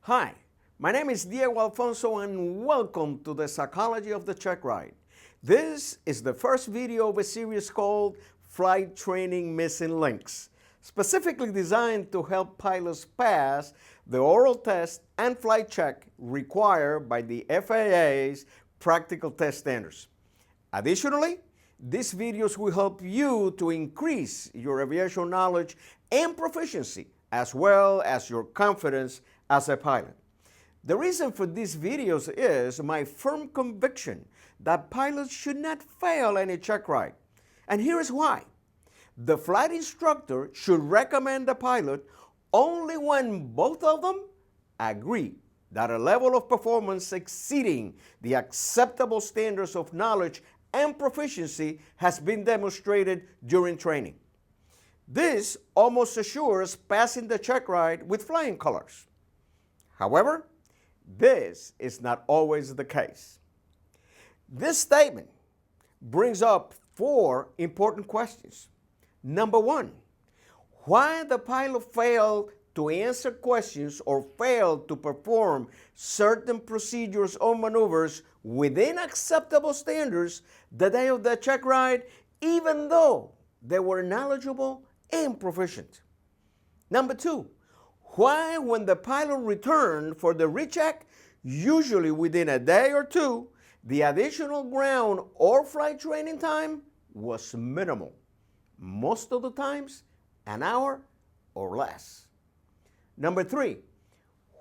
Hi, my name is Diego Alfonso and welcome to the Psychology of the Checkride. This is the first video of a series called Flight Training Missing Links, specifically designed to help pilots pass the oral test and flight check required by the FAA's practical test standards. Additionally, these videos will help you to increase your aviation knowledge and proficiency, as well as your confidence as a pilot. The reason for these videos is my firm conviction that pilots should not fail any check ride. And here is why. The flight instructor should recommend the pilot only when both of them agree that a level of performance exceeding the acceptable standards of knowledge and proficiency has been demonstrated during training. This almost assures passing the check ride with flying colors. However, this is not always the case. This statement brings up four important questions. Number one, why the pilot failed to answer questions or failed to perform certain procedures or maneuvers within acceptable standards the day of the check ride, even though they were knowledgeable and proficient. Number two, why when the pilot returned for the recheck, usually within a day or two, the additional ground or flight training time was minimal, most of the times an hour or less. Number three,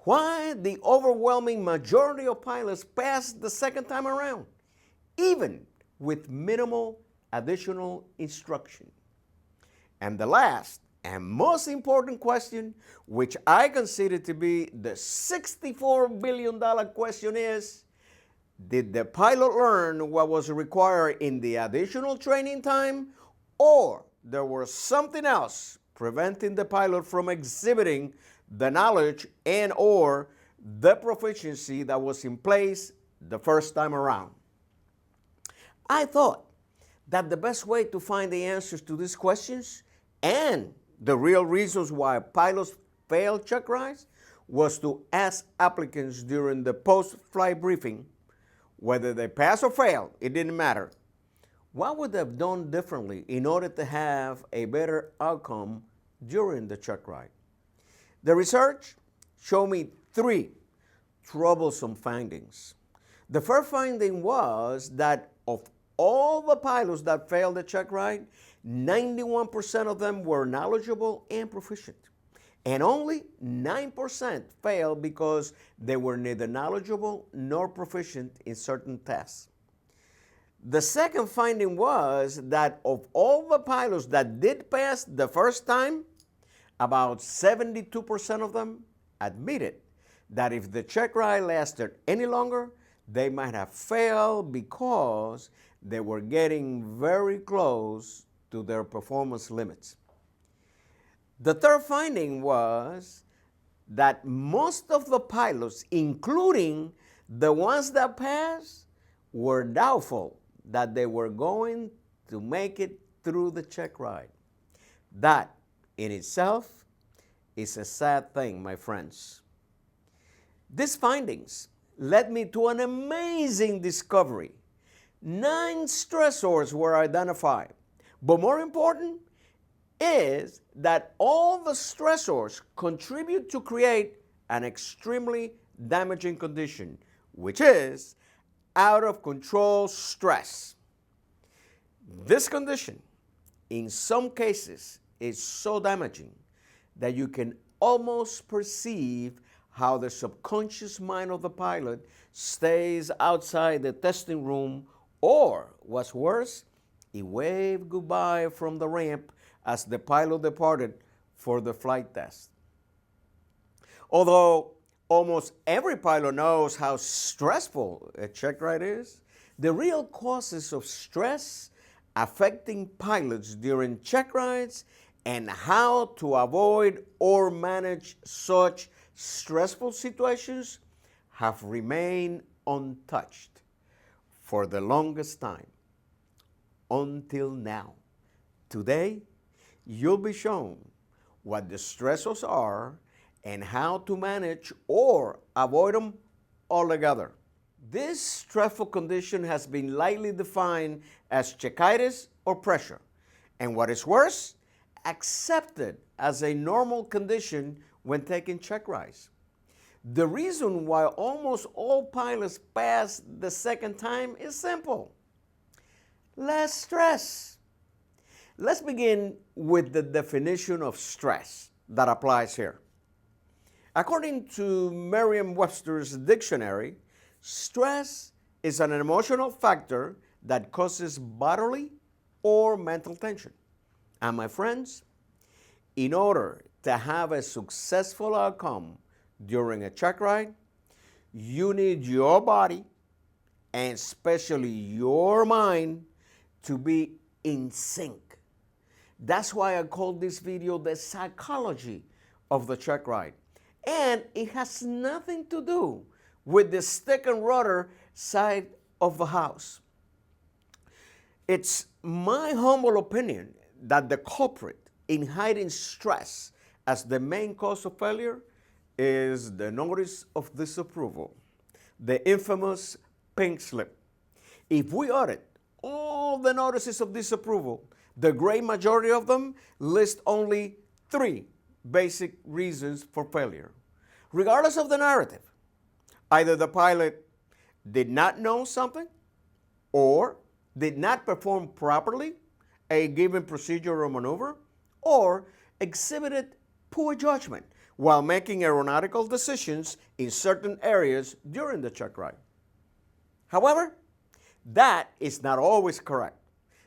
why the overwhelming majority of pilots passed the second time around, even with minimal additional instruction. And the last and most important question, which I consider to be the $64 billion question is, did the pilot learn what was required in the additional training time, or there was something else preventing the pilot from exhibiting the knowledge and or the proficiency that was in place the first time around? I thought that the best way to find the answers to these questions and the real reasons why pilots fail check rides was to ask applicants during the post-flight briefing, whether they pass or fail, it didn't matter. What would they have done differently in order to have a better outcome during the check ride? The research showed me three troublesome findings. The first finding was that of all the pilots that failed the check ride, 91% of them were knowledgeable and proficient. And only 9% failed because they were neither knowledgeable nor proficient in certain tests. The second finding was that of all the pilots that did pass the first time, about 72% of them admitted that if the check ride lasted any longer, they might have failed because they were getting very close to their performance limits. The third finding was that most of the pilots, including the ones that passed, were doubtful that they were going to make it through the check ride. That in itself is a sad thing, my friends. These findings led me to an amazing discovery. 9 stressors were identified. But more important is that all the stressors contribute to create an extremely damaging condition, which is out of control stress. This condition, in some cases, is so damaging that you can almost perceive how the subconscious mind of the pilot stays outside the testing room, or what's worse, he waved goodbye from the ramp as the pilot departed for the flight test. Although almost every pilot knows how stressful a check ride is, the real causes of stress affecting pilots during check rides and how to avoid or manage such stressful situations have remained untouched for the longest time. Until now. Today, you'll be shown what the stressors are and how to manage or avoid them altogether. This stressful condition has been lightly defined as checkritis or pressure, and what is worse, accepted as a normal condition when taking checkrides. The reason why almost all pilots pass the second time is simple: less stress. Let's begin with the definition of stress that applies here. According to Merriam-Webster's dictionary, stress is an emotional factor that causes bodily or mental tension. And my friends, in order to have a successful outcome during a check ride, you need your body and especially your mind to be in sync. That's why I call this video the psychology of the check ride. And it has nothing to do with the stick and rudder side of the house. It's my humble opinion that the culprit in hiding stress as the main cause of failure is the notice of disapproval, the infamous pink slip. If we audit all the notices of disapproval, the great majority of them list only 3 basic reasons for failure. Regardless of the narrative, either the pilot did not know something or did not perform properly a given procedure or maneuver, or exhibited poor judgment while making aeronautical decisions in certain areas during the check ride. However, that is not always correct.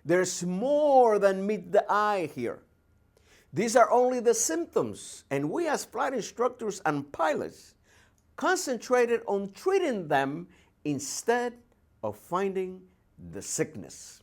There's more than meet the eye here. These are only the symptoms, and we as flight instructors and pilots concentrated on treating them instead of finding the sickness.